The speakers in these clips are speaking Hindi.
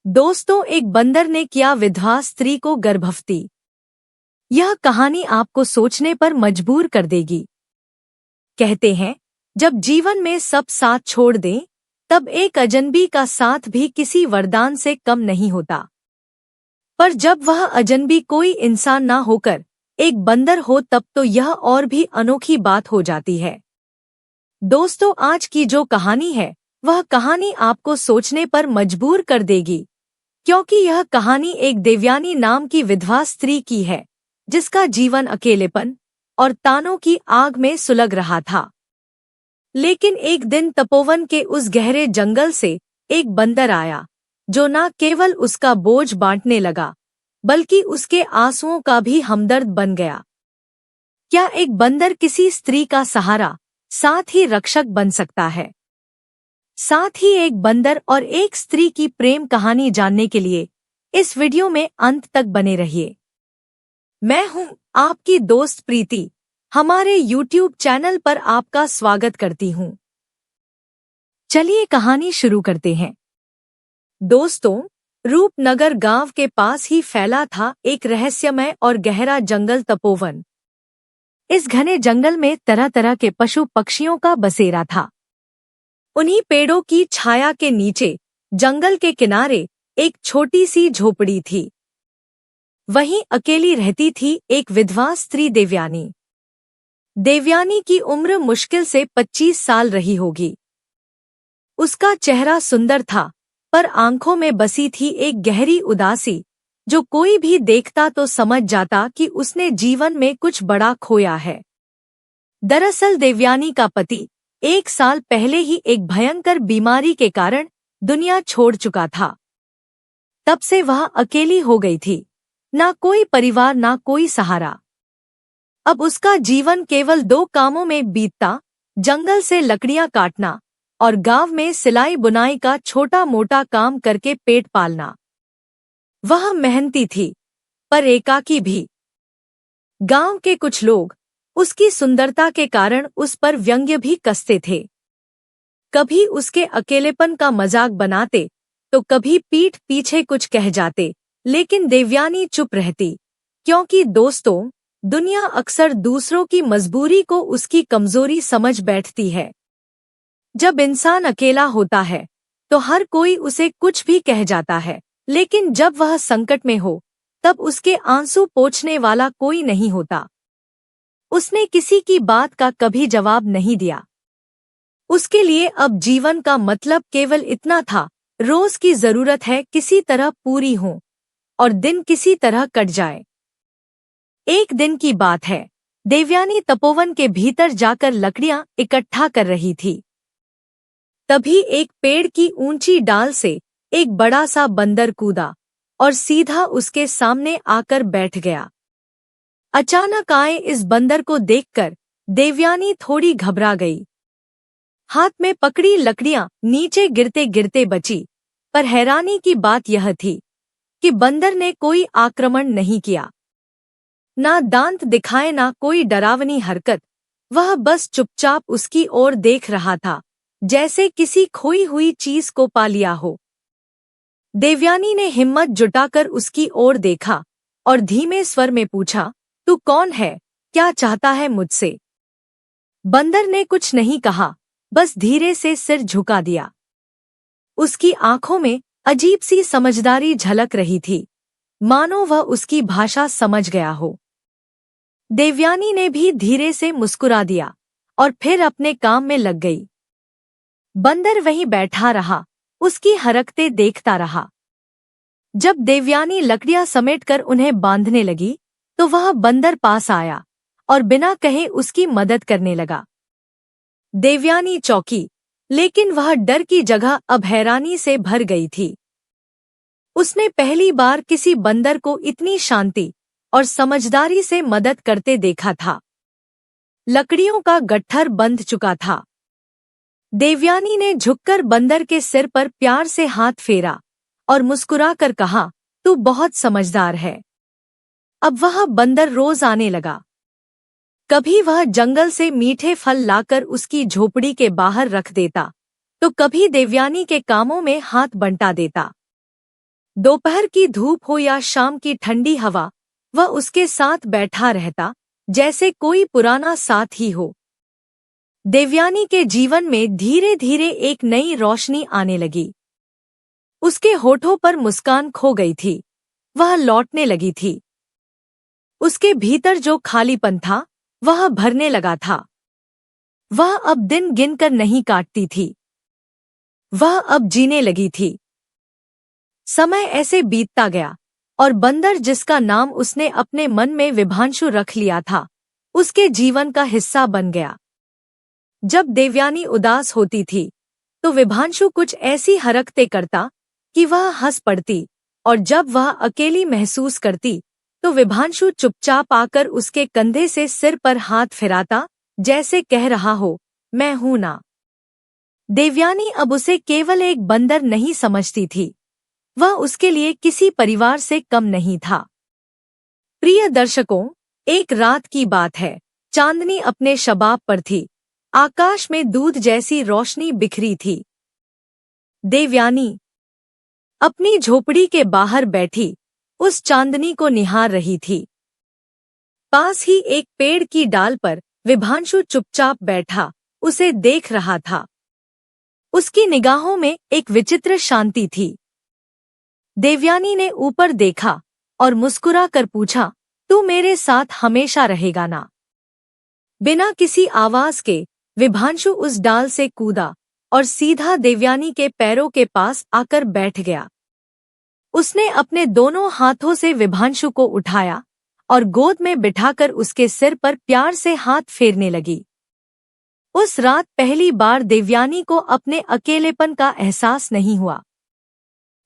दोस्तों, एक बंदर ने किया विधवा स्त्री को गर्भवती। यह कहानी आपको सोचने पर मजबूर कर देगी। कहते हैं, जब जीवन में सब साथ छोड़ दें, तब एक अजनबी का साथ भी किसी वरदान से कम नहीं होता। पर जब वह अजनबी कोई इंसान ना होकर एक बंदर हो, तब तो यह और भी अनोखी बात हो जाती है। दोस्तों, आज की जो कहानी है, वह कहानी आपको सोचने पर मजबूर कर देगी, क्योंकि यह कहानी एक देवयानी नाम की विधवा स्त्री की है, जिसका जीवन अकेलेपन और तानों की आग में सुलग रहा था। लेकिन एक दिन तपोवन के उस गहरे जंगल से एक बंदर आया, जो न केवल उसका बोझ बांटने लगा, बल्कि उसके आंसुओं का भी हमदर्द बन गया। क्या एक बंदर किसी स्त्री का सहारा, साथ ही रक्षक बन सकता है? साथ ही एक बंदर और एक स्त्री की प्रेम कहानी जानने के लिए इस वीडियो में अंत तक बने रहिए। मैं हूं आपकी दोस्त प्रीति। हमारे YouTube चैनल पर आपका स्वागत करती हूं। चलिए कहानी शुरू करते हैं। दोस्तों, रूपनगर गांव के पास ही फैला था एक रहस्यमय और गहरा जंगल तपोवन। इस घने जंगल में तरह तरह के पशु पक्षियों का बसेरा था। उन्हीं पेड़ों की छाया के नीचे जंगल के किनारे एक छोटी सी झोपड़ी थी। वहीं अकेली रहती थी एक विधवा स्त्री देवयानी। देवयानी की उम्र मुश्किल से 25 साल रही होगी। उसका चेहरा सुंदर था, पर आंखों में बसी थी एक गहरी उदासी, जो कोई भी देखता तो समझ जाता कि उसने जीवन में कुछ बड़ा खोया है। दरअसल देवयानी का पति 1 साल पहले ही एक भयंकर बीमारी के कारण दुनिया छोड़ चुका था। तब से वह अकेली हो गई थी, ना कोई परिवार ना कोई सहारा। अब उसका जीवन केवल 2 कामों में बीतता, जंगल से लकड़ियां काटना और गांव में सिलाई बुनाई का छोटा मोटा काम करके पेट पालना। वह मेहनती थी, पर एकाकी भी। गांव के कुछ लोग उसकी सुंदरता के कारण उस पर व्यंग्य भी कसते थे। कभी उसके अकेलेपन का मजाक बनाते, तो कभी पीठ पीछे कुछ कह जाते, लेकिन देवयानी चुप रहती, क्योंकि दोस्तों, दुनिया अक्सर दूसरों की मजबूरी को उसकी कमजोरी समझ बैठती है। जब इंसान अकेला होता है, तो हर कोई उसे कुछ भी कह जाता है, लेकिन जब वह संकट में हो, तब उसके आंसू पोंछने वाला कोई नहीं होता। उसने किसी की बात का कभी जवाब नहीं दिया। उसके लिए अब जीवन का मतलब केवल इतना था, रोज की जरूरत है किसी तरह पूरी हो और दिन किसी तरह कट जाए। एक दिन की बात है, देवयानी तपोवन के भीतर जाकर लकड़ियां इकट्ठा कर रही थी। तभी एक पेड़ की ऊंची डाल से एक बड़ा सा बंदर कूदा और सीधा उसके सामने आकर बैठ गया। अचानक आए इस बंदर को देखकर देवयानी थोड़ी घबरा गई। हाथ में पकड़ी लकड़ियां नीचे गिरते गिरते बची, पर हैरानी की बात यह थी कि बंदर ने कोई आक्रमण नहीं किया। ना दांत दिखाए ना कोई डरावनी हरकत। वह बस चुपचाप उसकी ओर देख रहा था, जैसे किसी खोई हुई चीज को पा लिया हो। देवयानी ने हिम्मत जुटाकर उसकी ओर देखा और धीमे स्वर में पूछा, तू कौन है? क्या चाहता है मुझसे? बंदर ने कुछ नहीं कहा, बस धीरे से सिर झुका दिया। उसकी आंखों में अजीब सी समझदारी झलक रही थी, मानो वह उसकी भाषा समझ गया हो। देवयानी ने भी धीरे से मुस्कुरा दिया और फिर अपने काम में लग गई। बंदर वहीं बैठा रहा, उसकी हरकतें देखता रहा। जब देवयानी लकड़ियां समेटकर उन्हें बांधने लगी, तो वह बंदर पास आया और बिना कहे उसकी मदद करने लगा। देवयानी चौंकी, लेकिन वह डर की जगह अब हैरानी से भर गई थी। उसने पहली बार किसी बंदर को इतनी शांति और समझदारी से मदद करते देखा था। लकड़ियों का गट्ठर बंध चुका था। देवयानी ने झुककर बंदर के सिर पर प्यार से हाथ फेरा और मुस्कुराकर कहा, तू बहुत समझदार है। अब वह बंदर रोज आने लगा। कभी वह जंगल से मीठे फल लाकर उसकी झोपड़ी के बाहर रख देता, तो कभी देवयानी के कामों में हाथ बंटा देता। दोपहर की धूप हो या शाम की ठंडी हवा, वह उसके साथ बैठा रहता, जैसे कोई पुराना साथ ही हो। देवयानी के जीवन में धीरे धीरे एक नई रोशनी आने लगी। उसके होठों पर मुस्कान खो गई थी, वह लौटने लगी थी। उसके भीतर जो खालीपन था, वह भरने लगा था। वह अब दिन गिनकर नहीं काटती थी, वह अब जीने लगी थी। समय ऐसे बीतता गया, और बंदर, जिसका नाम उसने अपने मन में विभांशु रख लिया था, उसके जीवन का हिस्सा बन गया। जब देवयानी उदास होती थी, तो विभांशु कुछ ऐसी हरकतें करता कि वह हंस पड़ती, और जब वह अकेली महसूस करती, तो विभांशु चुपचाप आकर उसके कंधे से सिर पर हाथ फिराता, जैसे कह रहा हो, मैं हूं ना। देवयानी अब उसे केवल एक बंदर नहीं समझती थी, वह उसके लिए किसी परिवार से कम नहीं था। प्रिय दर्शकों, एक रात की बात है। चांदनी अपने शबाब पर थी, आकाश में दूध जैसी रोशनी बिखरी थी। देवयानी अपनी झोपड़ी के बाहर बैठी उस चांदनी को निहार रही थी। पास ही एक पेड़ की डाल पर विभांशु चुपचाप बैठा उसे देख रहा था। उसकी निगाहों में एक विचित्र शांति थी। देवयानी ने ऊपर देखा और मुस्कुरा कर पूछा, तू मेरे साथ हमेशा रहेगा ना? बिना किसी आवाज के विभांशु उस डाल से कूदा और सीधा देवयानी के पैरों के पास आकर बैठ गया। उसने अपने दोनों हाथों से विभांशु को उठाया और गोद में बिठाकर उसके सिर पर प्यार से हाथ फेरने लगी। उस रात पहली बार देवयानी को अपने अकेलेपन का एहसास नहीं हुआ।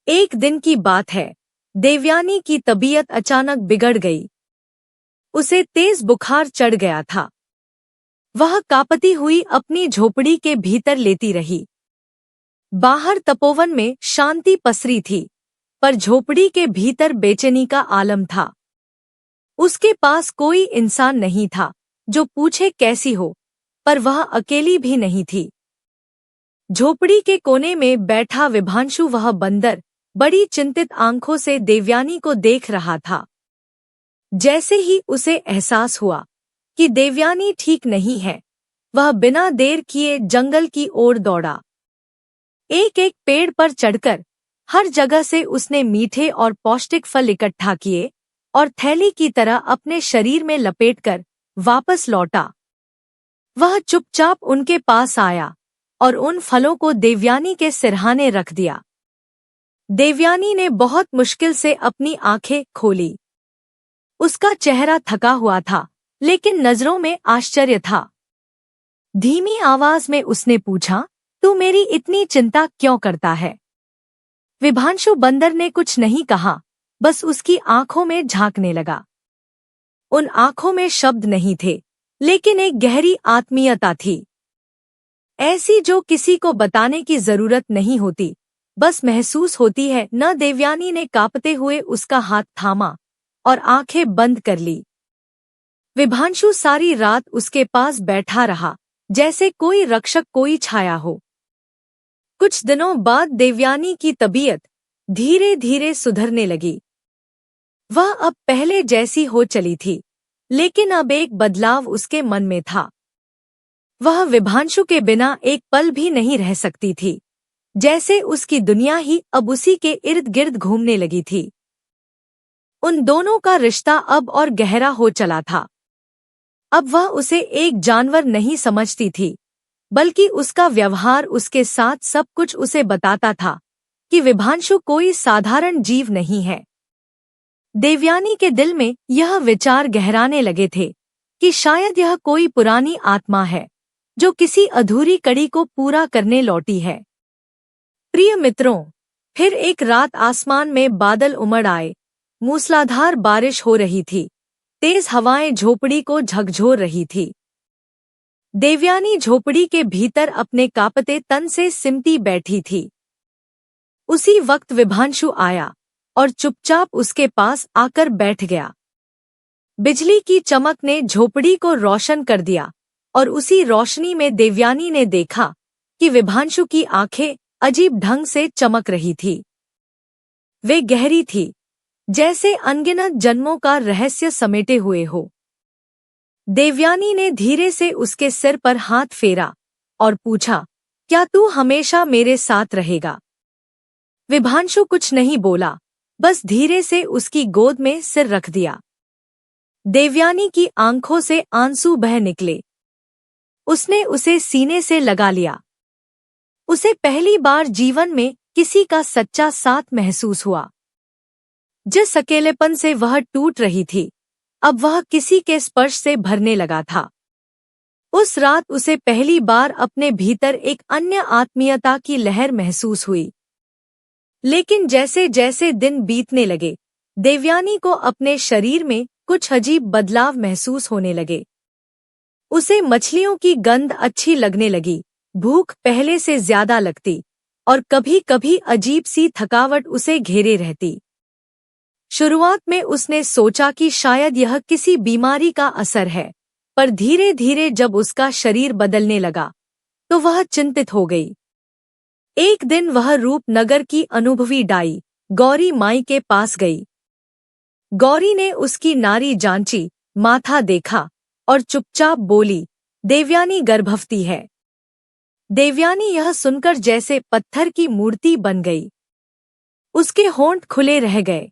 एक दिन की बात है, देवयानी की तबीयत अचानक बिगड़ गई। उसे तेज बुखार चढ़ गया था। वह कांपती हुई अपनी झोपड़ी के भीतर लेटी रही। बाहर तपोवन में शांति पसरी थी, पर झोपड़ी के भीतर बेचैनी का आलम था। उसके पास कोई इंसान नहीं था जो पूछे कैसी हो, पर वह अकेली भी नहीं थी। झोपड़ी के कोने में बैठा विभांशु, वह बंदर, बड़ी चिंतित आंखों से देवयानी को देख रहा था। जैसे ही उसे एहसास हुआ कि देवयानी ठीक नहीं है, वह बिना देर किए जंगल की ओर दौड़ा। एक एक पेड़ पर चढ़कर हर जगह से उसने मीठे और पौष्टिक फल इकट्ठा किए और थैली की तरह अपने शरीर में लपेटकर वापस लौटा। वह चुपचाप उनके पास आया और उन फलों को देवयानी के सिरहाने रख दिया। देवयानी ने बहुत मुश्किल से अपनी आंखें खोली। उसका चेहरा थका हुआ था, लेकिन नजरों में आश्चर्य था। धीमी आवाज में उसने पूछा, तू मेरी इतनी चिंता क्यों करता है? विभांशु बंदर ने कुछ नहीं कहा, बस उसकी आंखों में झांकने लगा। उन आंखों में शब्द नहीं थे, लेकिन एक गहरी आत्मीयता थी, ऐसी जो किसी को बताने की जरूरत नहीं होती, बस महसूस होती है। न देवयानी ने कांपते हुए उसका हाथ थामा और आंखें बंद कर ली। विभांशु सारी रात उसके पास बैठा रहा, जैसे कोई रक्षक, कोई छाया हो। कुछ दिनों बाद देवयानी की तबीयत धीरे धीरे सुधरने लगी। वह अब पहले जैसी हो चली थी, लेकिन अब एक बदलाव उसके मन में था। वह विभांशु के बिना एक पल भी नहीं रह सकती थी, जैसे उसकी दुनिया ही अब उसी के इर्द गिर्द घूमने लगी थी। उन दोनों का रिश्ता अब और गहरा हो चला था। अब वह उसे एक जानवर नहीं समझती थी, बल्कि उसका व्यवहार, उसके साथ सब कुछ उसे बताता था कि विभांशु कोई साधारण जीव नहीं है। देवयानी के दिल में यह विचार गहराने लगे थे कि शायद यह कोई पुरानी आत्मा है जो किसी अधूरी कड़ी को पूरा करने लौटी है। प्रिय मित्रों, फिर एक रात आसमान में बादल उमड़ आए। मूसलाधार बारिश हो रही थी, तेज हवाएं झोपड़ी को झकझोर रही थी। देवयानी झोपड़ी के भीतर अपने कांपते तन से सिमटी बैठी थी। उसी वक्त विभांशु आया और चुपचाप उसके पास आकर बैठ गया। बिजली की चमक ने झोपड़ी को रोशन कर दिया और उसी रोशनी में देवयानी ने देखा कि विभांशु की आंखें अजीब ढंग से चमक रही थी। वे गहरी थी, जैसे अनगिनत जन्मों का रहस्य समेटे हुए हो। देवयानी ने धीरे से उसके सिर पर हाथ फेरा और पूछा, क्या तू हमेशा मेरे साथ रहेगा? विभांशु कुछ नहीं बोला, बस धीरे से उसकी गोद में सिर रख दिया। देवयानी की आंखों से आंसू बह निकले। उसने उसे सीने से लगा लिया। उसे पहली बार जीवन में किसी का सच्चा साथ महसूस हुआ। जिस अकेलेपन से वह टूट रही थी, अब वह किसी के स्पर्श से भरने लगा था। उस रात उसे पहली बार अपने भीतर एक अन्य आत्मीयता की लहर महसूस हुई। लेकिन जैसे जैसे दिन बीतने लगे, देवयानी को अपने शरीर में कुछ अजीब बदलाव महसूस होने लगे। उसे मछलियों की गंध अच्छी लगने लगी, भूख पहले से ज्यादा लगती और कभी-कभी अजीब सी थकावट उसे घेरे रहती। शुरुआत में उसने सोचा कि शायद यह किसी बीमारी का असर है, पर धीरे धीरे जब उसका शरीर बदलने लगा, तो वह चिंतित हो गई। एक दिन वह रूपनगर की अनुभवी डाई गौरी माई के पास गई। गौरी ने उसकी नाड़ी जांची, माथा देखा और चुपचाप बोली, देवयानी गर्भवती है। देवयानी यह सुनकर जैसे पत्थर की मूर्ति बन गई। उसके होंठ खुले रह गए।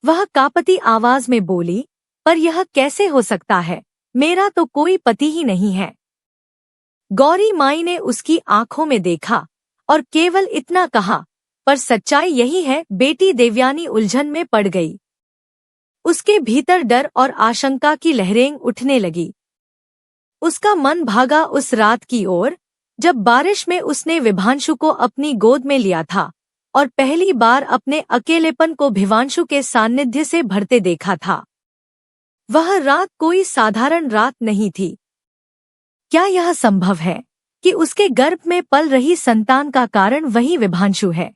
वह कांपती आवाज में बोली, पर यह कैसे हो सकता है? मेरा तो कोई पति ही नहीं है। गौरी माई ने उसकी आंखों में देखा और केवल इतना कहा, पर सच्चाई यही है। बेटी देवयानी उलझन में पड़ गई। उसके भीतर डर और आशंका की लहरें उठने लगी। उसका मन भागा उस रात की ओर, जब बारिश में उसने विभांशु को अपनी गोद में लिया था और पहली बार अपने अकेलेपन को विभांशु के सान्निध्य से भरते देखा था। वह रात कोई साधारण रात नहीं थी। क्या यह संभव है कि उसके गर्भ में पल रही संतान का कारण वही विभांशु है?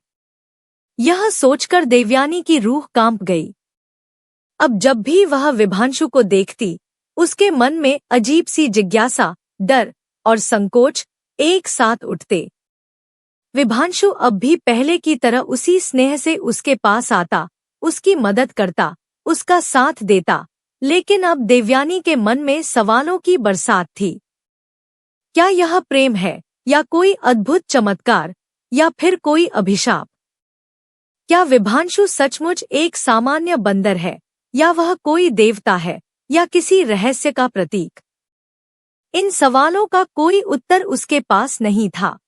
यह सोचकर देवयानी की रूह कांप गई। अब जब भी वह विभांशु को देखती, उसके मन में अजीब सी जिज्ञासा, डर और संकोच एक साथ उठते। विभांशु अब भी पहले की तरह उसी स्नेह से उसके पास आता, उसकी मदद करता, उसका साथ देता, लेकिन अब देवयानी के मन में सवालों की बरसात थी। क्या यह प्रेम है, या कोई अद्भुत चमत्कार, या फिर कोई अभिशाप? क्या विभांशु सचमुच एक सामान्य बंदर है, या वह कोई देवता है, या किसी रहस्य का प्रतीक? इन सवालों का कोई उत्तर उसके पास नहीं था।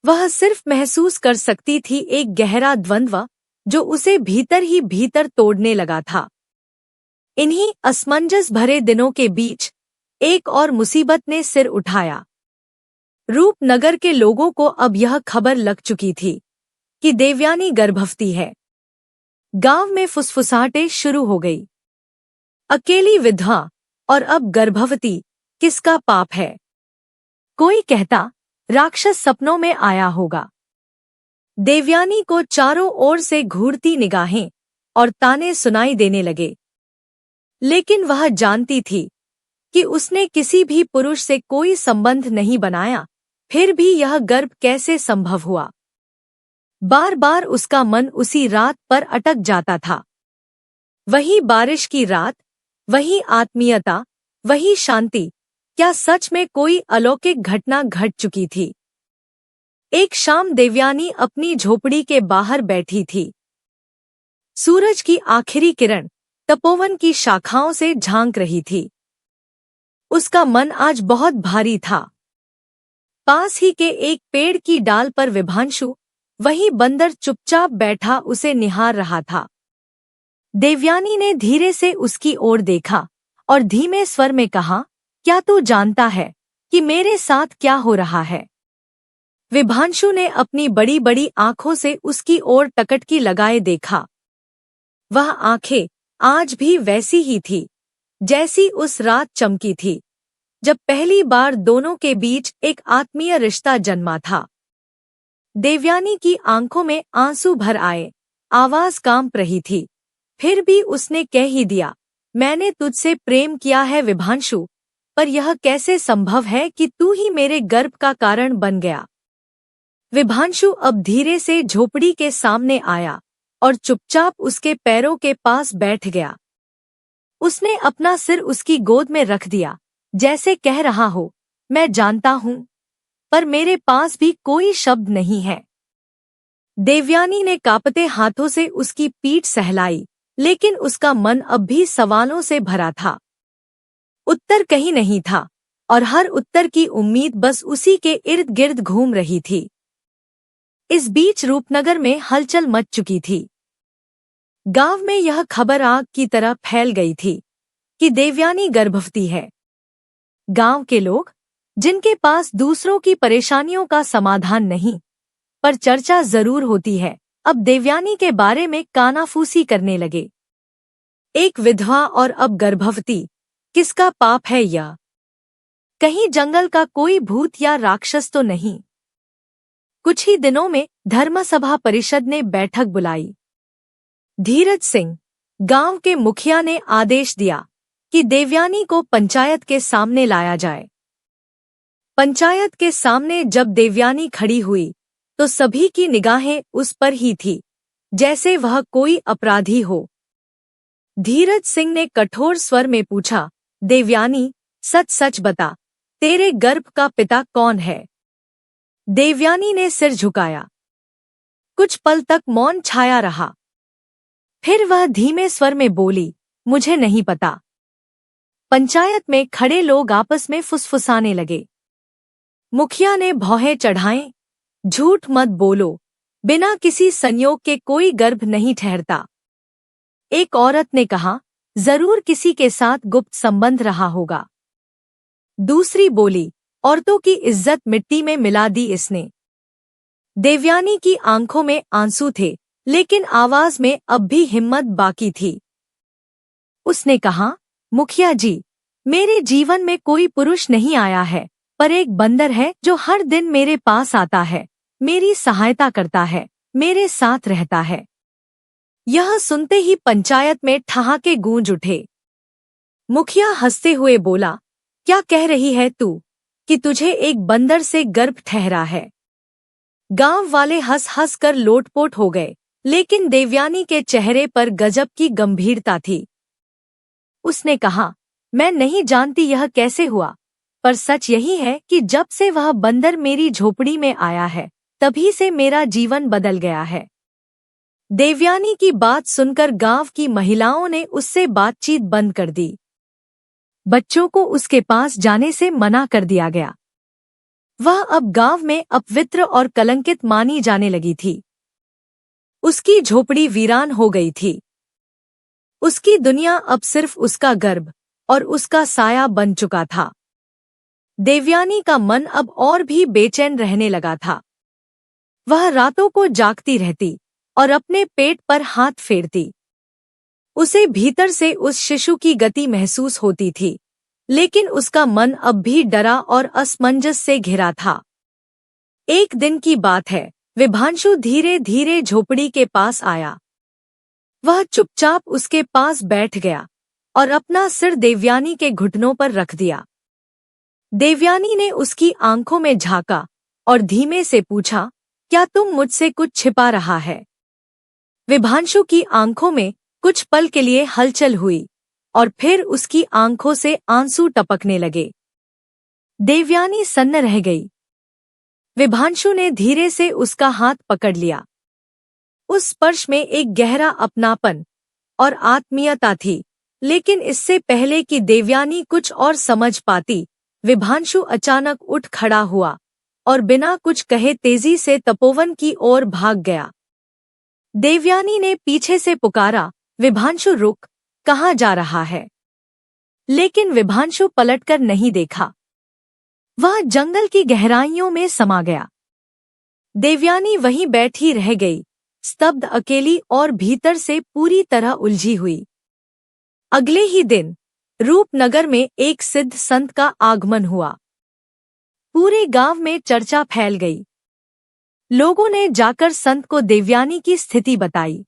वह सिर्फ महसूस कर सकती थी एक गहरा द्वंद्व, जो उसे भीतर ही भीतर तोड़ने लगा था। इन्हीं असमंजस भरे दिनों के बीच एक और मुसीबत ने सिर उठाया। रूपनगर के लोगों को अब यह खबर लग चुकी थी कि देवयानी गर्भवती है। गांव में फुसफुसाहटें शुरू हो गई। अकेली विधवा और अब गर्भवती, किसका पाप है? कोई कहता, राक्षस सपनों में आया होगा। देवयानी को चारों ओर से घूरती निगाहें और ताने सुनाई देने लगे। लेकिन वह जानती थी कि उसने किसी भी पुरुष से कोई संबंध नहीं बनाया, फिर भी यह गर्भ कैसे संभव हुआ? बार बार उसका मन उसी रात पर अटक जाता था। वही बारिश की रात, वही आत्मीयता, वही शांति। क्या सच में कोई अलौकिक घटना घट चुकी थी? एक शाम देवयानी अपनी झोपड़ी के बाहर बैठी थी। सूरज की आखिरी किरण तपोवन की शाखाओं से झांक रही थी। उसका मन आज बहुत भारी था। पास ही के एक पेड़ की डाल पर विभांशु, वही बंदर, चुपचाप बैठा उसे निहार रहा था। देवयानी ने धीरे से उसकी ओर देखा और धीमे स्वर में कहा, क्या तू जानता है कि मेरे साथ क्या हो रहा है? विभांशु ने अपनी बड़ी बड़ी आंखों से उसकी ओर टकटकी लगाए देखा। वह आंखें आज भी वैसी ही थी, जैसी उस रात चमकी थी, जब पहली बार दोनों के बीच एक आत्मीय रिश्ता जन्मा था। देवयानी की आंखों में आंसू भर आए, आवाज कांप रही थी, फिर भी उसने कह ही दिया, मैंने तुझसे प्रेम किया है विभांशु, पर यह कैसे संभव है कि तू ही मेरे गर्भ का कारण बन गया? विभांशु अब धीरे से झोपड़ी के सामने आया और चुपचाप उसके पैरों के पास बैठ गया। उसने अपना सिर उसकी गोद में रख दिया, जैसे कह रहा हो, मैं जानता हूँ, पर मेरे पास भी कोई शब्द नहीं है। देवयानी ने कांपते हाथों से उसकी पीठ सहलाई, लेकिन उसका मन अब भी सवालों से भरा था। उत्तर कहीं नहीं था, और हर उत्तर की उम्मीद बस उसी के इर्द गिर्द घूम रही थी। इस बीच रूपनगर में हलचल मच चुकी थी। गांव में यह खबर आग की तरह फैल गई थी कि देवयानी गर्भवती है। गांव के लोग, जिनके पास दूसरों की परेशानियों का समाधान नहीं, पर चर्चा जरूर होती है, अब देवयानी के बारे में कानाफूसी करने लगे। एक विधवा और अब गर्भवती, किसका पाप है यह? कहीं जंगल का कोई भूत या राक्षस तो नहीं? कुछ ही दिनों में धर्मसभा परिषद ने बैठक बुलाई। धीरज सिंह, गांव के मुखिया, ने आदेश दिया कि देवयानी को पंचायत के सामने लाया जाए। पंचायत के सामने जब देवयानी खड़ी हुई तो सभी की निगाहें उस पर ही थी, जैसे वह कोई अपराधी हो। धीरज सिंह ने कठोर स्वर में पूछा, देवयानी, सच सच बता, तेरे गर्भ का पिता कौन है? देवयानी ने सिर झुकाया। कुछ पल तक मौन छाया रहा। फिर वह धीमे स्वर में बोली, मुझे नहीं पता। पंचायत में खड़े लोग आपस में फुसफुसाने लगे। मुखिया ने भौहें चढ़ाएं, झूठ मत बोलो, बिना किसी संयोग के कोई गर्भ नहीं ठहरता। एक औरत ने कहा, जरूर किसी के साथ गुप्त संबंध रहा होगा। दूसरी बोली, औरतों की इज्जत मिट्टी में मिला दी इसने। देवयानी की आंखों में आंसू थे, लेकिन आवाज में अब भी हिम्मत बाकी थी। उसने कहा, मुखिया जी, मेरे जीवन में कोई पुरुष नहीं आया है, पर एक बंदर है जो हर दिन मेरे पास आता है, मेरी सहायता करता है, मेरे साथ रहता है। यह सुनते ही पंचायत में ठहाके गूंज उठे। मुखिया हंसते हुए बोला, क्या कह रही है तू कि तुझे एक बंदर से गर्भ ठहरा है? गांव वाले हंस हंस कर लोटपोट हो गए, लेकिन देवयानी के चेहरे पर गजब की गंभीरता थी। उसने कहा, मैं नहीं जानती यह कैसे हुआ, पर सच यही है कि जब से वह बंदर मेरी झोपड़ी में आया है, तभी से मेरा जीवन बदल गया है। देवयानी की बात सुनकर गांव की महिलाओं ने उससे बातचीत बंद कर दी। बच्चों को उसके पास जाने से मना कर दिया गया। वह अब गांव में अपवित्र और कलंकित मानी जाने लगी थी। उसकी झोपड़ी वीरान हो गई थी। उसकी दुनिया अब सिर्फ उसका गर्भ और उसका साया बन चुका था। देवयानी का मन अब और भी बेचैन रहने लगा था। वह रातों को जागती रहती और अपने पेट पर हाथ फेरती। उसे भीतर से उस शिशु की गति महसूस होती थी, लेकिन उसका मन अब भी डरा और असमंजस से घिरा था। एक दिन की बात है, विभांशु धीरे धीरे झोपड़ी के पास आया। वह चुपचाप उसके पास बैठ गया और अपना सिर देवयानी के घुटनों पर रख दिया। देवयानी ने उसकी आंखों में झांका और धीमे से पूछा, क्या तुम मुझसे कुछ छिपा रहा है? विभांशु की आंखों में कुछ पल के लिए हलचल हुई और फिर उसकी आंखों से आंसू टपकने लगे। देवयानी सन्न रह गई। विभांशु ने धीरे से उसका हाथ पकड़ लिया। उस स्पर्श में एक गहरा अपनापन और आत्मीयता थी, लेकिन इससे पहले कि देवयानी कुछ और समझ पाती, विभांशु अचानक उठ खड़ा हुआ और बिना कुछ कहे तेजी से तपोवन की ओर भाग गया। देवयानी ने पीछे से पुकारा, विभांशु रुक, कहाँ जा रहा है? लेकिन विभांशु पलटकर नहीं देखा। वह जंगल की गहराइयों में समा गया। देवयानी वहीं बैठी रह गई, स्तब्ध, अकेली और भीतर से पूरी तरह उलझी हुई। अगले ही दिन रूपनगर में एक सिद्ध संत का आगमन हुआ। पूरे गांव में चर्चा फैल गई। लोगों ने जाकर संत को देवयानी की स्थिति बताई।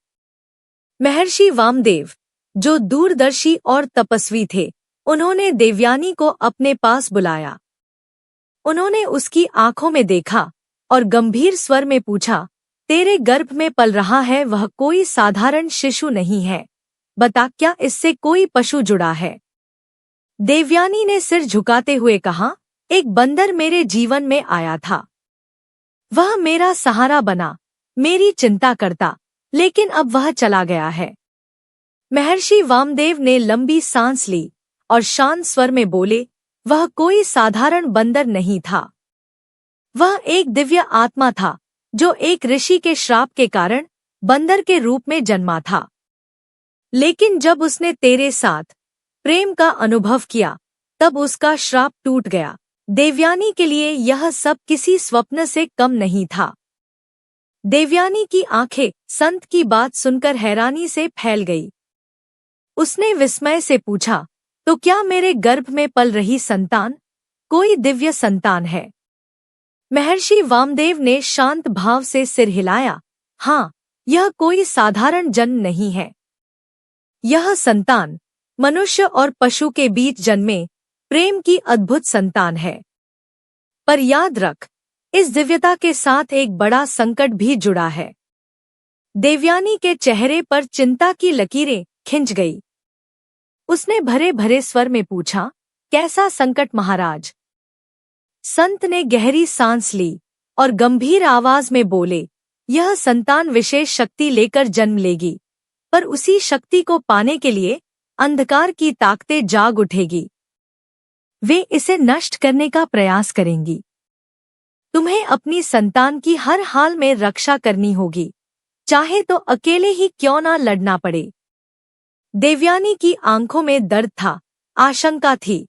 महर्षि वामदेव, जो दूरदर्शी और तपस्वी थे, उन्होंने देवयानी को अपने पास बुलाया। उन्होंने उसकी आंखों में देखा और गंभीर स्वर में पूछा, तेरे गर्भ में पल रहा है वह कोई साधारण शिशु नहीं है। बता क्या इससे कोई पशु जुड़ा है? देवयानी ने सिर झुकाते हुए कहा, एक बंदर मेरे जीवन में आया था। वह मेरा सहारा बना, मेरी चिंता करता, लेकिन अब वह चला गया है। महर्षि वामदेव ने लंबी सांस ली और शांत स्वर में बोले, वह कोई साधारण बंदर नहीं था। वह एक दिव्य आत्मा था जो एक ऋषि के श्राप के कारण बंदर के रूप में जन्मा था। लेकिन जब उसने तेरे साथ प्रेम का अनुभव किया तब उसका श्राप टूट गया। देवयानी के लिए यह सब किसी स्वप्न से कम नहीं था। देवयानी की आंखें संत की बात सुनकर हैरानी से फैल गई। उसने विस्मय से पूछा, तो क्या मेरे गर्भ में पल रही संतान कोई दिव्य संतान है? महर्षि वामदेव ने शांत भाव से सिर हिलाया, हाँ, यह कोई साधारण जन्म नहीं है। यह संतान मनुष्य और पशु के बीच जन्मे प्रेम की अद्भुत संतान है। पर याद रख, इस दिव्यता के साथ एक बड़ा संकट भी जुड़ा है। देवयानी के चेहरे पर चिंता की लकीरें खिंच गई। उसने भरे भरे स्वर में पूछा, कैसा संकट महाराज? संत ने गहरी सांस ली और गंभीर आवाज में बोले, यह संतान विशेष शक्ति लेकर जन्म लेगी, पर उसी शक्ति को पाने के लिए अंधकार की ताकतें जाग उठेगी। वे इसे नष्ट करने का प्रयास करेंगी। तुम्हें अपनी संतान की हर हाल में रक्षा करनी होगी, चाहे तो अकेले ही क्यों ना लड़ना पड़े। देवयानी की आंखों में दर्द था, आशंका थी,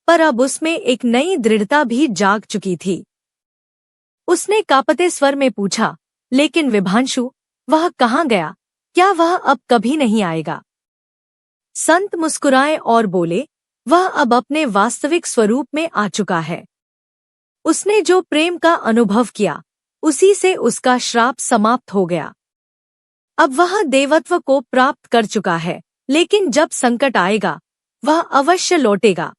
पर अब उसमें एक नई दृढ़ता भी जाग चुकी थी। उसने कांपते स्वर में पूछा, लेकिन विभांशु, वह कहाँ गया? क्या वह अब कभी नहीं आएगा? संत मुस्कुराए और बोले, वह अब अपने वास्तविक स्वरूप में आ चुका है। उसने जो प्रेम का अनुभव किया, उसी से उसका श्राप समाप्त हो गया। अब वह देवत्व को प्राप्त कर चुका है, लेकिन जब संकट आएगा, वह अवश्य लौटेगा।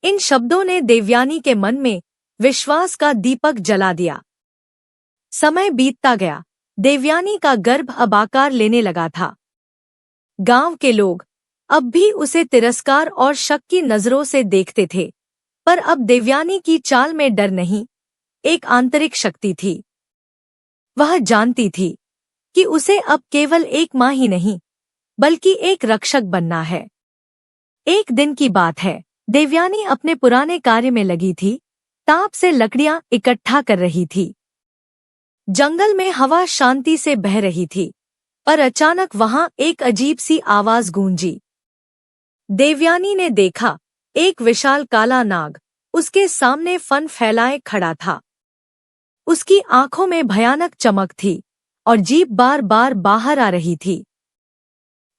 इन शब्दों ने देवयानी के मन में विश्वास का दीपक जला दिया। समय बीतता गया, देवयानी का गर्भ अब आकार लेने लगा था। गांव के लोग अब भी उसे तिरस्कार और शक की नजरों से देखते थे, पर अब देवयानी की चाल में डर नहीं, एक आंतरिक शक्ति थी। वह जानती थी कि उसे अब केवल एक मां ही नहीं, बल्कि एक रक्षक बनना है। एक दिन की बात है, देवयानी अपने पुराने कार्य में लगी थी, ताप से लकड़ियां इकट्ठा कर रही थी। जंगल में हवा शांति से बह रही थी, पर अचानक वहां एक अजीब सी आवाज गूंजी। देवयानी ने देखा, एक विशाल काला नाग उसके सामने फन फैलाए खड़ा था। उसकी आंखों में भयानक चमक थी और जीभ बार बार बाहर आ रही थी।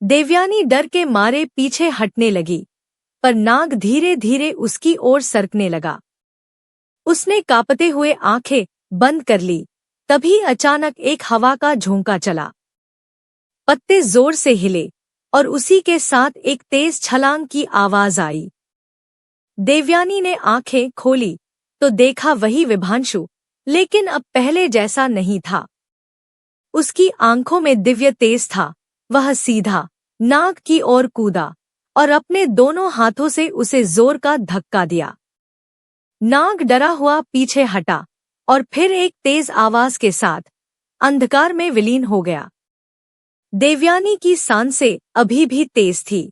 देवयानी डर के मारे पीछे हटने लगी, पर नाग धीरे धीरे उसकी ओर सरकने लगा। उसने कांपते हुए आंखें बंद कर ली। तभी अचानक एक हवा का झोंका चला। पत्ते जोर से हिले और उसी के साथ एक तेज छलांग की आवाज आई। देवयानी ने आंखें खोली तो देखा वही विभांशु, लेकिन अब पहले जैसा नहीं था। उसकी आंखों में दिव्य तेज था। वह सीधा नाग की ओर कूदा और अपने दोनों हाथों से उसे जोर का धक्का दिया। नाग डरा हुआ पीछे हटा और फिर एक तेज आवाज के साथ अंधकार में विलीन हो गया। देवयानी की सांसें अभी भी तेज थी।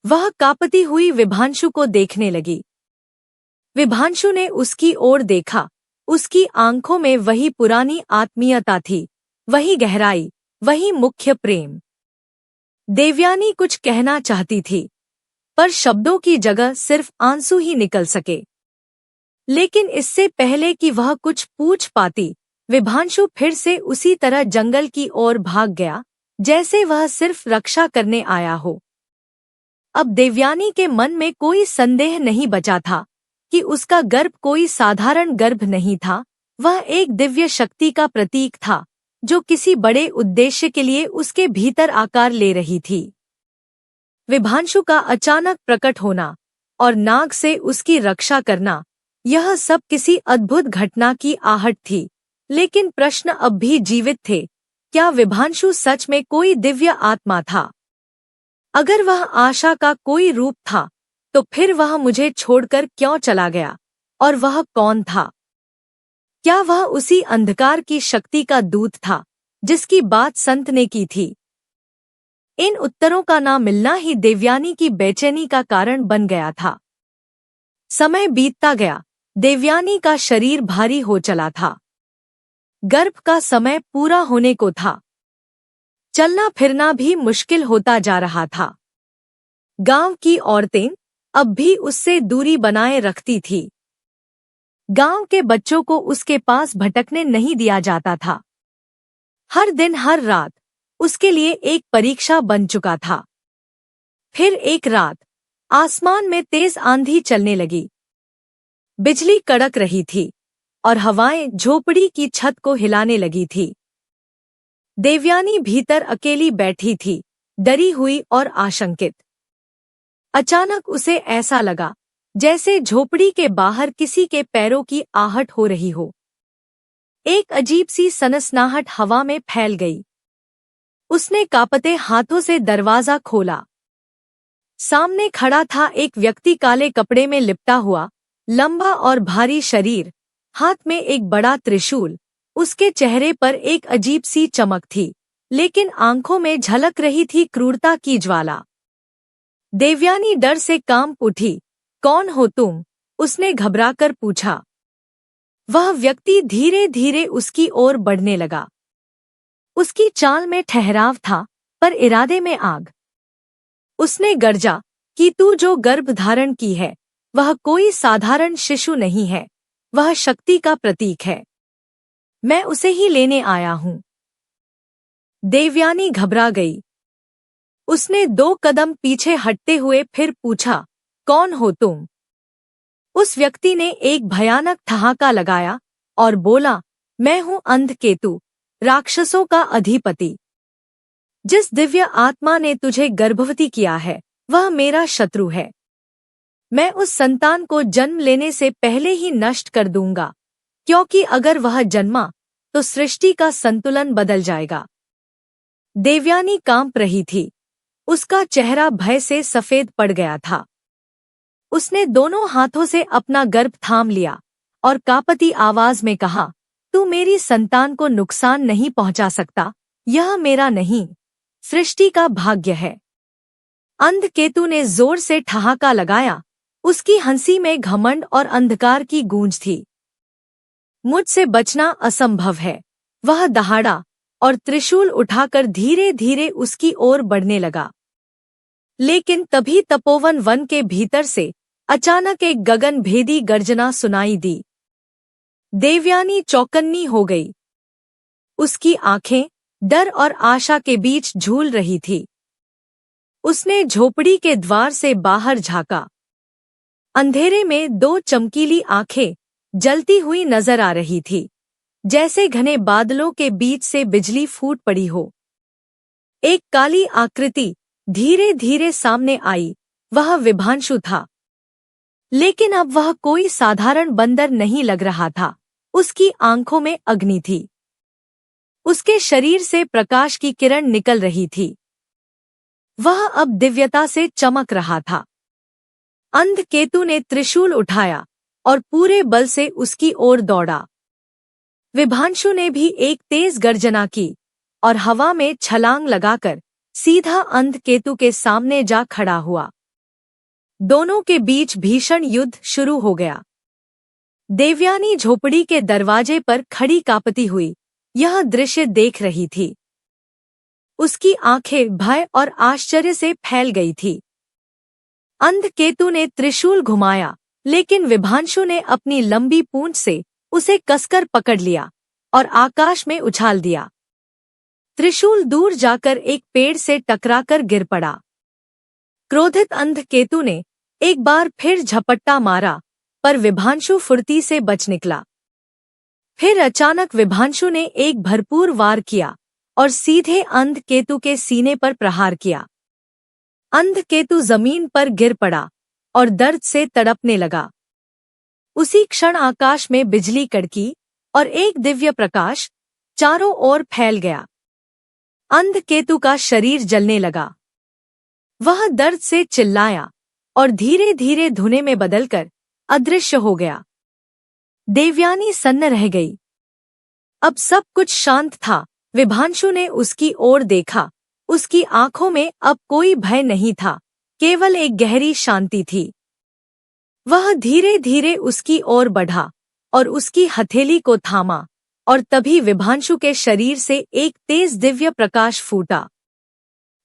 वह कांपती हुई विभांशु को देखने लगी। विभांशु ने उसकी ओर देखा। उसकी आंखों में वही पुरानी आत्मीयता थी, वही गहराई, वही मुख्य प्रेम। देवयानी कुछ कहना चाहती थी, पर शब्दों की जगह सिर्फ आंसू ही निकल सके। लेकिन इससे पहले कि वह कुछ पूछ पाती, विभांशु फिर से उसी तरह जंगल की ओर भाग गया, जैसे वह सिर्फ रक्षा करने आया हो। अब देवयानी के मन में कोई संदेह नहीं बचा था कि उसका गर्भ कोई साधारण गर्भ नहीं था। वह एक दिव्य शक्ति का प्रतीक था, जो किसी बड़े उद्देश्य के लिए उसके भीतर आकार ले रही थी। विभांशु का अचानक प्रकट होना और नाग से उसकी रक्षा करना, यह सब किसी अद्भुत घटना की आहट थी, लेकिन प्रश्न अब भी जीवित थे, क्या विभांशु सच में कोई दिव्य आत्मा था? अगर वह आशा का कोई रूप था, तो फिर वह मुझे छोड़कर क्यों चला गया? और वह कौन था? क्या वह उसी अंधकार की शक्ति का दूत था, जिसकी बात संत ने की थी? इन उत्तरों का ना मिलना ही देवयानी की बेचैनी का कारण बन गया था। समय बीतता गया, देवयानी का शरीर भारी हो चला था। गर्भ का समय पूरा होने को था। चलना फिरना भी मुश्किल होता जा रहा था। गांव की औरतें अब भी उससे दूरी बनाए रखती थी। गांव के बच्चों को उसके पास भटकने नहीं दिया जाता था। हर दिन हर रात उसके लिए एक परीक्षा बन चुका था। फिर एक रात आसमान में तेज आंधी चलने लगी। बिजली कड़क रही थी और हवाएं झोपड़ी की छत को हिलाने लगी थी। देवयानी भीतर अकेली बैठी थी, डरी हुई और आशंकित। अचानक उसे ऐसा लगा जैसे झोपड़ी के बाहर किसी के पैरों की आहट हो रही हो। एक अजीब सी सनसनाहट हवा में फैल गई। उसने कांपते हाथों से दरवाजा खोला। सामने खड़ा था एक व्यक्ति, काले कपड़े में लिपटा हुआ, लंबा और भारी शरीर, हाथ में एक बड़ा त्रिशूल। उसके चेहरे पर एक अजीब सी चमक थी, लेकिन आंखों में झलक रही थी क्रूरता की ज्वाला। देवयानी डर से कांप उठी। कौन हो तुम? उसने घबराकर पूछा। वह व्यक्ति धीरे धीरे उसकी ओर बढ़ने लगा। उसकी चाल में ठहराव था, पर इरादे में आग। उसने गर्जा कि तू जो गर्भ धारण की है, वह कोई साधारण शिशु नहीं है, वह शक्ति का प्रतीक है। मैं उसे ही लेने आया हूं। देवयानी घबरा गई। उसने 2 कदम पीछे हटते हुए फिर पूछा, कौन हो तुम? उस व्यक्ति ने एक भयानक ठहाका लगाया और बोला, मैं हूं अंधकेतु, राक्षसों का अधिपति। जिस दिव्य आत्मा ने तुझे गर्भवती किया है, वह मेरा शत्रु है। मैं उस संतान को जन्म लेने से पहले ही नष्ट कर दूंगा, क्योंकि अगर वह जन्मा तो सृष्टि का संतुलन बदल जाएगा। देवयानी कांप रही थी। उसका चेहरा भय से सफेद पड़ गया था। उसने दोनों हाथों से अपना गर्भ थाम लिया और कांपती आवाज में कहा, तू मेरी संतान को नुकसान नहीं पहुंचा सकता, यह मेरा नहीं, सृष्टि का भाग्य है। अंधकेतु ने जोर से ठहाका लगाया। उसकी हंसी में घमंड और अंधकार की गूंज थी। मुझसे बचना असंभव है। वह दहाड़ा और त्रिशूल उठाकर धीरे धीरे उसकी ओर बढ़ने लगा। लेकिन तभी तपोवन वन के भीतर से अचानक एक गगन भेदी गर्जना सुनाई दी। देवयानी चौकन्नी हो गई। उसकी आंखें डर और आशा के बीच झूल रही थी। उसने झोपड़ी के द्वार से बाहर झांका। अंधेरे में 2 चमकीली आंखें जलती हुई नजर आ रही थी, जैसे घने बादलों के बीच से बिजली फूट पड़ी हो। एक काली आकृति धीरे धीरे सामने आई। वह विभांशु था, लेकिन अब वह कोई साधारण बंदर नहीं लग रहा था। उसकी आंखों में अग्नि थी। उसके शरीर से प्रकाश की किरण निकल रही थी। वह अब दिव्यता से चमक रहा था। अंधकेतु ने त्रिशूल उठाया और पूरे बल से उसकी ओर दौड़ा। विभांशु ने भी एक तेज गर्जना की और हवा में छलांग लगाकर सीधा अंधकेतु के सामने जा खड़ा हुआ। दोनों के बीच भीषण युद्ध शुरू हो गया। देवयानी झोपड़ी के दरवाजे पर खड़ी कांपती हुई यह दृश्य देख रही थी। उसकी आंखें भय और आश्चर्य से फैल गई थी। अंधकेतु ने त्रिशूल घुमाया, लेकिन विभांशु ने अपनी लंबी पूंछ से उसे कसकर पकड़ लिया और आकाश में उछाल दिया। त्रिशूल दूर जाकर एक पेड़ से टकराकर गिर पड़ा। क्रोधित अंधकेतु ने एक बार फिर झपट्टा मारा, पर विभांशु फुर्ती से बच निकला। फिर अचानक विभांशु ने एक भरपूर वार किया और सीधे अंधकेतु के सीने पर प्रहार किया। अंधकेतु जमीन पर गिर पड़ा और दर्द से तड़पने लगा। उसी क्षण आकाश में बिजली कड़की और एक दिव्य प्रकाश चारों ओर फैल गया। अंधकेतु का शरीर जलने लगा। वह दर्द से चिल्लाया और धीरे धीरे धुएं में बदलकर अदृश्य हो गया। देवयानी सन्न रह गई। अब सब कुछ शांत था। विभांशु ने उसकी ओर देखा। उसकी आंखों में अब कोई भय नहीं था, केवल एक गहरी शांति थी। वह धीरे धीरे उसकी ओर बढ़ा और उसकी हथेली को थामा, और तभी विभांशु के शरीर से एक तेज दिव्य प्रकाश फूटा।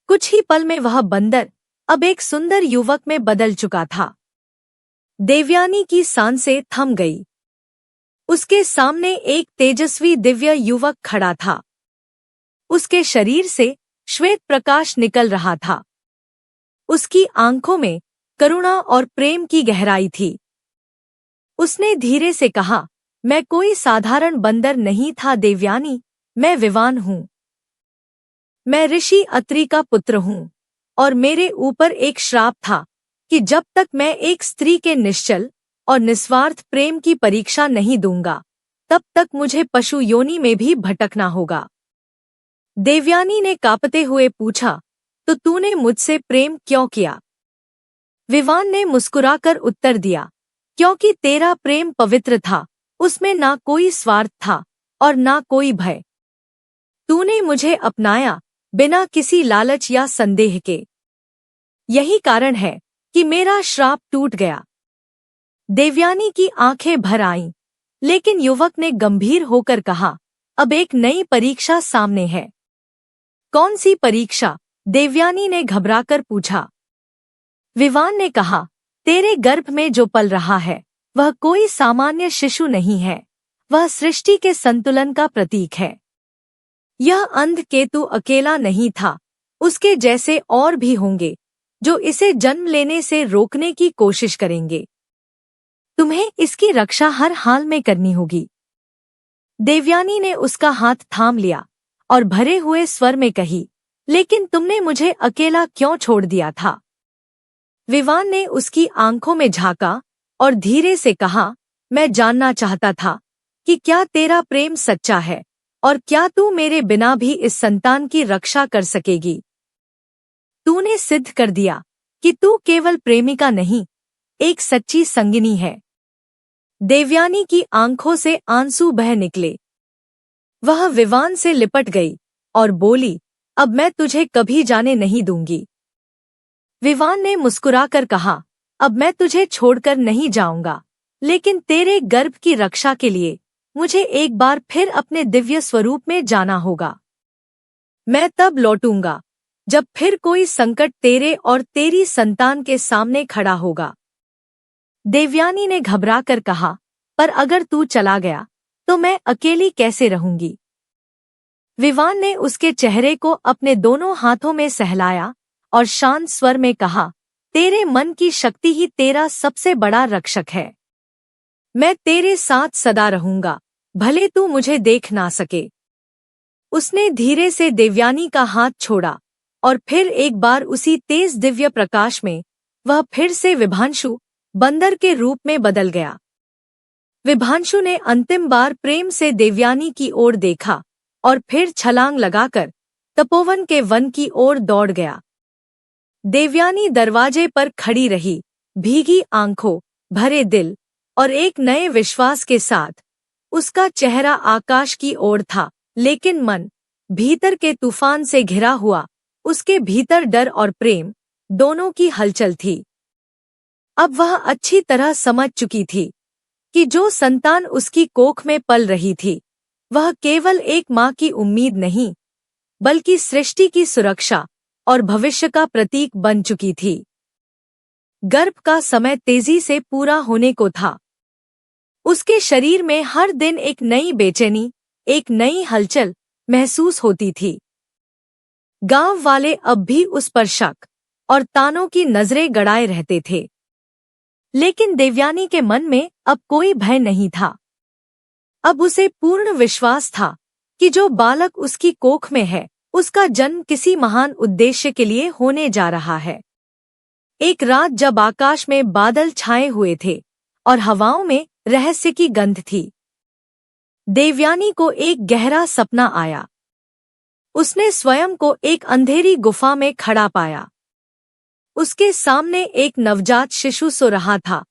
कुछ ही पल में वह बंदर अब एक सुंदर युवक में बदल चुका था। देवयानी की सांसें थम गई। उसके सामने एक तेजस्वी दिव्य युवक खड़ा था। उसके शरीर से श्वेत प्रकाश निकल रहा था। उसकी आंखों में करुणा और प्रेम की गहराई थी। उसने धीरे से कहा, मैं कोई साधारण बंदर नहीं था देवयानी, मैं विवान हूँ। मैं ऋषि अत्रि का पुत्र हूँ, और मेरे ऊपर एक श्राप था कि जब तक मैं एक स्त्री के निश्चल और निस्वार्थ प्रेम की परीक्षा नहीं दूंगा, तब तक मुझे पशु योनि में भी भटकना होगा। देवयानी ने कांपते हुए पूछा, तो तूने मुझसे प्रेम क्यों किया? विवान ने मुस्कुराकर उत्तर दिया, क्योंकि तेरा प्रेम पवित्र था, उसमें ना कोई स्वार्थ था और ना कोई भय। तूने मुझे अपनाया बिना किसी लालच या संदेह के। यही कारण है कि मेरा श्राप टूट गया। देवयानी की आंखें भर आईं, लेकिन युवक ने गंभीर होकर कहा, अब एक नई परीक्षा सामने है। कौन सी परीक्षा? देवयानी ने घबराकर पूछा। विवान ने कहा, तेरे गर्भ में जो पल रहा है वह कोई सामान्य शिशु नहीं है, वह सृष्टि के संतुलन का प्रतीक है। यह अंधकेतु अकेला नहीं था, उसके जैसे और भी होंगे जो इसे जन्म लेने से रोकने की कोशिश करेंगे। तुम्हें इसकी रक्षा हर हाल में करनी होगी। देवयानी ने उसका हाथ थाम लिया और भरे हुए स्वर में कही, लेकिन तुमने मुझे अकेला क्यों छोड़ दिया था? विवान ने उसकी आंखों में झांका और धीरे से कहा, मैं जानना चाहता था कि क्या तेरा प्रेम सच्चा है और क्या तू मेरे बिना भी इस संतान की रक्षा कर सकेगी। तूने सिद्ध कर दिया कि तू केवल प्रेमिका नहीं, एक सच्ची संगिनी है। देवयानी की आंखों से आंसू बह निकले। वह विवान से लिपट गई और बोली, अब मैं तुझे कभी जाने नहीं दूंगी। विवान ने मुस्कुराकर कहा, अब मैं तुझे छोड़कर नहीं जाऊंगा, लेकिन तेरे गर्भ की रक्षा के लिए मुझे एक बार फिर अपने दिव्य स्वरूप में जाना होगा। मैं तब लौटूंगा जब फिर कोई संकट तेरे और तेरी संतान के सामने खड़ा होगा। देवयानी ने घबराकर कहा, पर अगर तू चला गया तो मैं अकेली कैसे रहूंगी? विवान ने उसके चेहरे को अपने दोनों हाथों में सहलाया और शांत स्वर में कहा, तेरे मन की शक्ति ही तेरा सबसे बड़ा रक्षक है। मैं तेरे साथ सदा रहूंगा, भले तू मुझे देख ना सके। उसने धीरे से देवयानी का हाथ छोड़ा और फिर एक बार उसी तेज दिव्य प्रकाश में वह फिर से विभांशु बंदर के रूप में बदल गया। विभांशु ने अंतिम बार प्रेम से देवयानी की ओर देखा और फिर छलांग लगाकर तपोवन के वन की ओर दौड़ गया। देवयानी दरवाजे पर खड़ी रही, भीगी आंखों, भरे दिल और एक नए विश्वास के साथ। उसका चेहरा आकाश की ओर था, लेकिन मन भीतर के तूफान से घिरा हुआ। उसके भीतर डर और प्रेम दोनों की हलचल थी। अब वह अच्छी तरह समझ चुकी थी कि जो संतान उसकी कोख में पल रही थी वह केवल एक माँ की उम्मीद नहीं, बल्कि सृष्टि की सुरक्षा और भविष्य का प्रतीक बन चुकी थी। गर्भ का समय तेजी से पूरा होने को था। उसके शरीर में हर दिन एक नई बेचैनी, एक नई हलचल महसूस होती थी। गांव वाले अब भी उस पर शक और तानों की नजरें गड़ाए रहते थे, लेकिन देवयानी के मन में अब कोई भय नहीं था। अब उसे पूर्ण विश्वास था कि जो बालक उसकी कोख में है उसका जन्म किसी महान उद्देश्य के लिए होने जा रहा है। एक रात जब आकाश में बादल छाए हुए थे और हवाओं में रहस्य की गंध थी, देवयानी को एक गहरा सपना आया। उसने स्वयं को एक अंधेरी गुफा में खड़ा पाया। उसके सामने एक नवजात शिशु सो रहा था।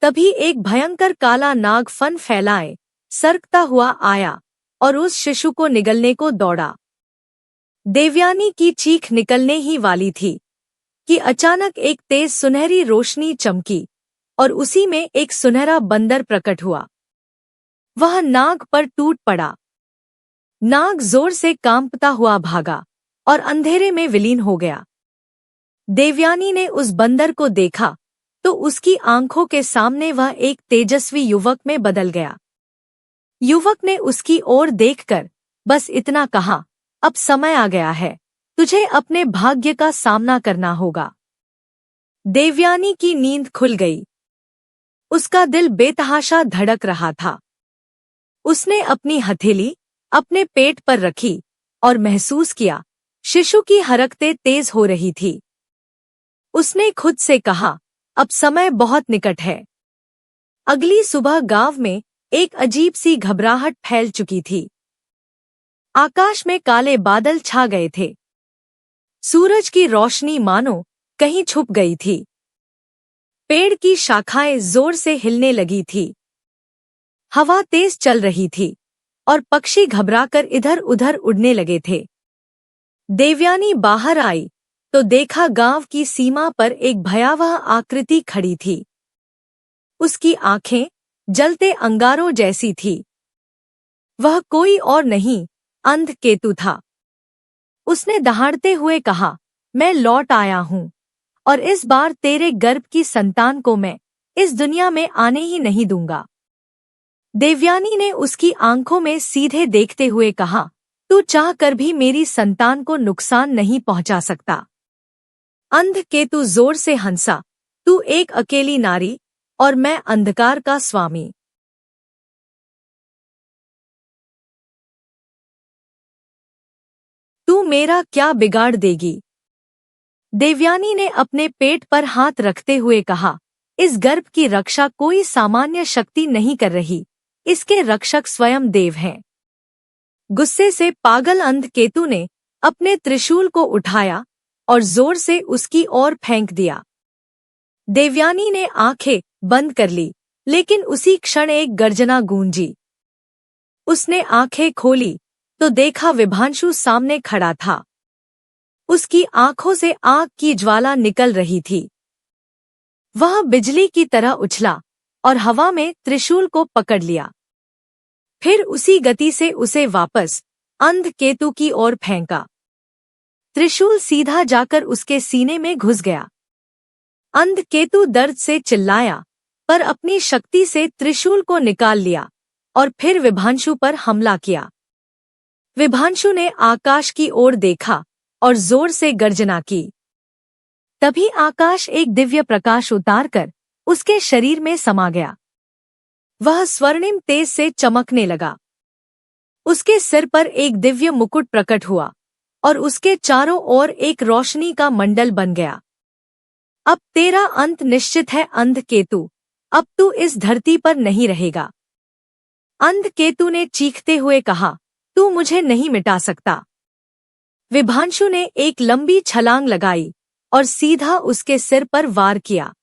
तभी एक भयंकर काला नाग फन फैलाए सरकता हुआ आया और उस शिशु को निगलने को दौड़ा। देवयानी की चीख निकलने ही वाली थी कि अचानक एक तेज सुनहरी रोशनी चमकी और उसी में एक सुनहरा बंदर प्रकट हुआ। वह नाग पर टूट पड़ा। नाग जोर से कांपता हुआ भागा और अंधेरे में विलीन हो गया। देवयानी ने उस बंदर को देखा तो उसकी आंखों के सामने वह एक तेजस्वी युवक में बदल गया। युवक ने उसकी ओर देखकर बस इतना कहा, अब समय आ गया है, तुझे अपने भाग्य का सामना करना होगा। देवयानी की नींद खुल गई। उसका दिल बेतहाशा धड़क रहा था। उसने अपनी हथेली अपने पेट पर रखी और महसूस किया शिशु की हरकतें तेज हो रही थी। उसने खुद से कहा, अब समय बहुत निकट है। अगली सुबह गांव में एक अजीब सी घबराहट फैल चुकी थी। आकाश में काले बादल छा गए थे। सूरज की रोशनी मानो कहीं छुप गई थी। पेड़ की शाखाएं जोर से हिलने लगी थी। हवा तेज चल रही थी और पक्षी घबराकर इधर उधर उड़ने लगे थे। देवयानी बाहर आई तो देखा गांव की सीमा पर एक भयावह आकृति खड़ी थी। उसकी आंखें जलते अंगारों जैसी थी। वह कोई और नहीं, अंधकेतु था। उसने दहाड़ते हुए कहा, मैं लौट आया हूँ और इस बार तेरे गर्भ की संतान को मैं इस दुनिया में आने ही नहीं दूंगा। देवयानी ने उसकी आंखों में सीधे देखते हुए कहा, तू चाह कर भी मेरी संतान को नुकसान नहीं पहुंचा सकता। अंधकेतु जोर से हंसा, तू एक अकेली नारी और मैं अंधकार का स्वामी। तू मेरा क्या बिगाड़ देगी? देवयानी ने अपने पेट पर हाथ रखते हुए कहा, इस गर्भ की रक्षा कोई सामान्य शक्ति नहीं कर रही, इसके रक्षक स्वयं देव हैं। गुस्से से पागल अंधकेतु ने अपने त्रिशूल को उठाया और जोर से उसकी ओर फेंक दिया। देवयानी ने आंखें बंद कर ली, लेकिन उसी क्षण एक गर्जना गूंजी। उसने आंखें खोली तो देखा विभांशु सामने खड़ा था। उसकी आंखों से आग की ज्वाला निकल रही थी। वह बिजली की तरह उछला और हवा में त्रिशूल को पकड़ लिया। फिर उसी गति से उसे वापस अंधकेतु की ओर फेंका। त्रिशूल सीधा जाकर उसके सीने में घुस गया। अंधकेतु दर्द से चिल्लाया, पर अपनी शक्ति से त्रिशूल को निकाल लिया और फिर विभांशु पर हमला किया। विभांशु ने आकाश की ओर देखा और जोर से गर्जना की। तभी आकाश एक दिव्य प्रकाश उतारकर उसके शरीर में समा गया। वह स्वर्णिम तेज से चमकने लगा। उसके सिर पर एक दिव्य मुकुट प्रकट हुआ और उसके चारों ओर एक रोशनी का मंडल बन गया। अब तेरा अंत निश्चित है अंधकेतु, अब तू इस धरती पर नहीं रहेगा। अंधकेतु ने चीखते हुए कहा, तू मुझे नहीं मिटा सकता। विभांशु ने एक लंबी छलांग लगाई और सीधा उसके सिर पर वार किया।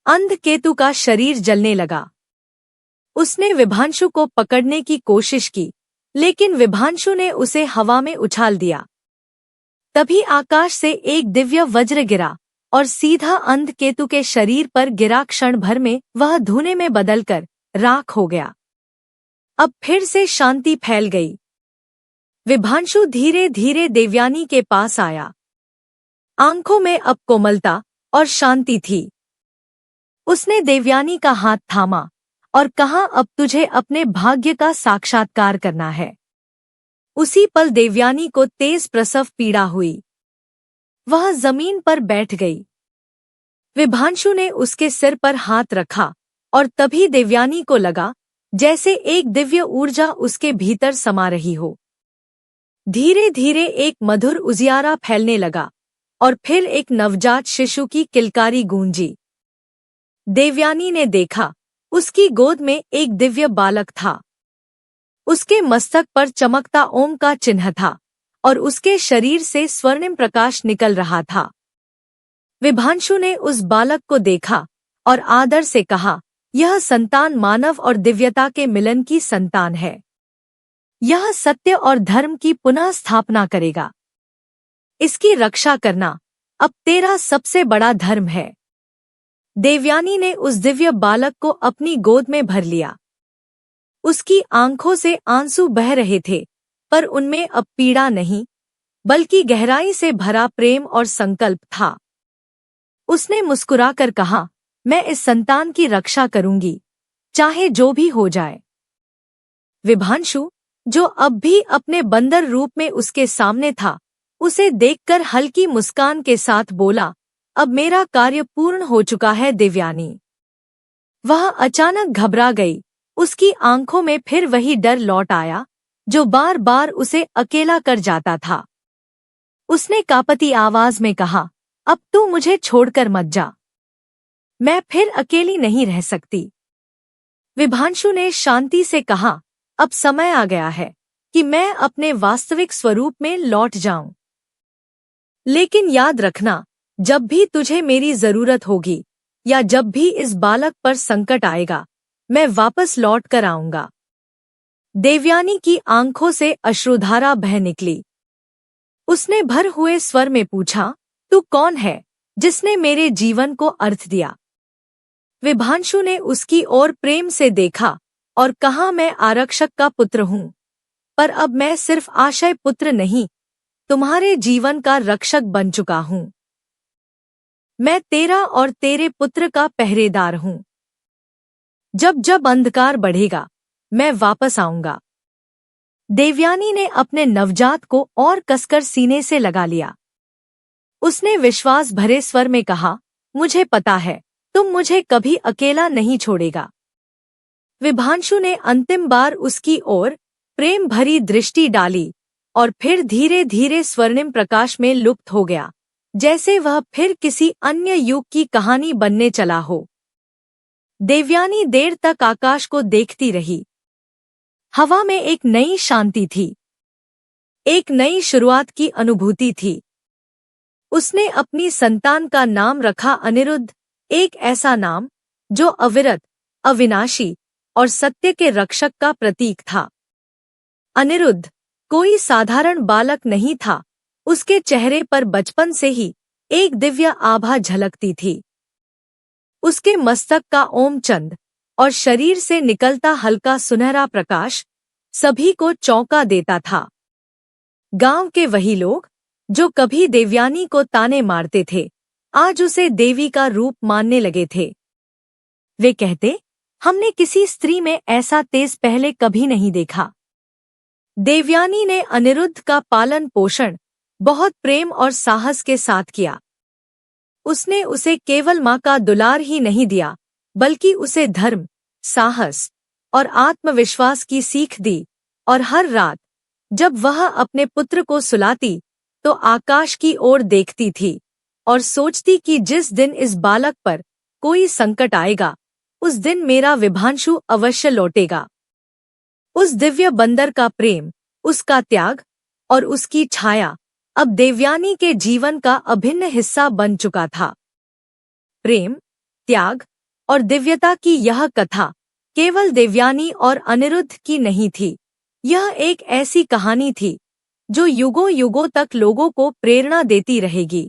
अंधकेतु का शरीर जलने लगा। उसने विभांशु को पकड़ने की कोशिश की, लेकिन विभांशु ने उसे हवा में उछाल दिया। तभी आकाश से एक दिव्य वज्र गिरा और सीधा अंधकेतु के शरीर पर गिरा। क्षण भर में वह धुएं में बदलकर राख हो गया। अब फिर से शांति फैल गई। विभांशु धीरे धीरे देवयानी के पास आया। आंखों में अब कोमलता और शांति थी। उसने देवयानी का हाथ थामा और कहा, अब तुझे अपने भाग्य का साक्षात्कार करना है। उसी पल देवयानी को तेज प्रसव पीड़ा हुई। वह जमीन पर बैठ गई। विभांशु ने उसके सिर पर हाथ रखा और तभी देवयानी को लगा जैसे एक दिव्य ऊर्जा उसके भीतर समा रही हो। धीरे धीरे एक मधुर उजियारा फैलने लगा और फिर एक नवजात शिशु की किलकारी गूंजी। देवयानी ने देखा, उसकी गोद में एक दिव्य बालक था। उसके मस्तक पर चमकता ओम का चिन्ह था और उसके शरीर से स्वर्णिम प्रकाश निकल रहा था। विभांशु ने उस बालक को देखा और आदर से कहा, यह संतान मानव और दिव्यता के मिलन की संतान है। यह सत्य और धर्म की पुनः स्थापना करेगा। इसकी रक्षा करना अब तेरा सबसे बड़ा धर्म है। देवयानी ने उस दिव्य बालक को अपनी गोद में भर लिया। उसकी आंखों से आंसू बह रहे थे, पर उनमें अब पीड़ा नहीं, बल्कि गहराई से भरा प्रेम और संकल्प था। उसने मुस्कुराकर कहा, मैं इस संतान की रक्षा करूंगी, चाहे जो भी हो जाए। विभांशु, जो अब भी अपने बंदर रूप में उसके सामने था, उसे देखकर हल्की मुस्कान के साथ बोला, अब मेरा कार्य पूर्ण हो चुका है देवयानी। वह अचानक घबरा गई। उसकी आंखों में फिर वही डर लौट आया जो बार बार उसे अकेला कर जाता था। उसने कांपती आवाज में कहा, अब तू मुझे छोड़कर मत जा। मैं फिर अकेली नहीं रह सकती। विभांशु ने शांति से कहा, अब समय आ गया है कि मैं अपने वास्तविक स्वरूप में लौट जाऊं। लेकिन याद रखना, जब भी तुझे मेरी जरूरत होगी या जब भी इस बालक पर संकट आएगा, मैं वापस लौट कर आऊंगा। देवयानी की आंखों से अश्रुधारा बह निकली। उसने भर हुए स्वर में पूछा, तू कौन है जिसने मेरे जीवन को अर्थ दिया? विभांशु ने उसकी ओर प्रेम से देखा और कहा, मैं आरक्षक का पुत्र हूँ, पर अब मैं सिर्फ आशय पुत्र नहीं, तुम्हारे जीवन का रक्षक बन चुका हूँ। मैं तेरा और तेरे पुत्र का पहरेदार हूँ। जब जब अंधकार बढ़ेगा, मैं वापस आऊंगा। देवयानी ने अपने नवजात को और कसकर सीने से लगा लिया। उसने विश्वास भरे स्वर में कहा, मुझे पता है, तुम मुझे कभी अकेला नहीं छोड़ेगा। विभांशु ने अंतिम बार उसकी ओर प्रेम भरी दृष्टि डाली और फिर धीरे धीरे स्वर्णिम प्रकाश में लुप्त हो गया, जैसे वह फिर किसी अन्य युग की कहानी बनने चला हो। देवयानी देर तक आकाश को देखती रही। हवा में एक नई शांति थी, एक नई शुरुआत की अनुभूति थी। उसने अपनी संतान का नाम रखा अनिरुद्ध, एक ऐसा नाम जो अविरत, अविनाशी और सत्य के रक्षक का प्रतीक था। अनिरुद्ध कोई साधारण बालक नहीं था। उसके चेहरे पर बचपन से ही एक दिव्य आभा झलकती थी। उसके मस्तक का ओम चंद और शरीर से निकलता हल्का सुनहरा प्रकाश सभी को चौंका देता था। गांव के वही लोग जो कभी देवयानी को ताने मारते थे, आज उसे देवी का रूप मानने लगे थे। वे कहते, हमने किसी स्त्री में ऐसा तेज पहले कभी नहीं देखा। देवयानी ने अनिरुद्ध का पालन पोषण बहुत प्रेम और साहस के साथ किया। उसने उसे केवल मां का दुलार ही नहीं दिया, बल्कि उसे धर्म, साहस और आत्मविश्वास की सीख दी। और हर रात जब वह अपने पुत्र को सुलाती, तो आकाश की ओर देखती थी और सोचती कि जिस दिन इस बालक पर कोई संकट आएगा, उस दिन मेरा विभांशु अवश्य लौटेगा। उस दिव्य बंदर का प्रेम, उसका त्याग और उसकी छाया अब देवयानी के जीवन का अभिन्न हिस्सा बन चुका था। प्रेम, त्याग और दिव्यता की यह कथा केवल देवयानी और अनिरुद्ध की नहीं थी। यह एक ऐसी कहानी थी जो युगों युगों तक लोगों को प्रेरणा देती रहेगी।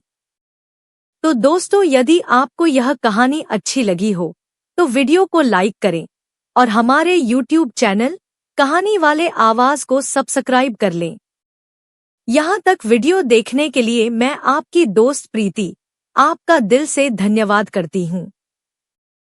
तो दोस्तों, यदि आपको यह कहानी अच्छी लगी हो तो वीडियो को लाइक करें और हमारे YouTube चैनल कहानी वाले आवाज को सब्सक्राइब कर लें। यहाँ तक वीडियो देखने के लिए मैं आपकी दोस्त प्रीति आपका दिल से धन्यवाद करती हूँ।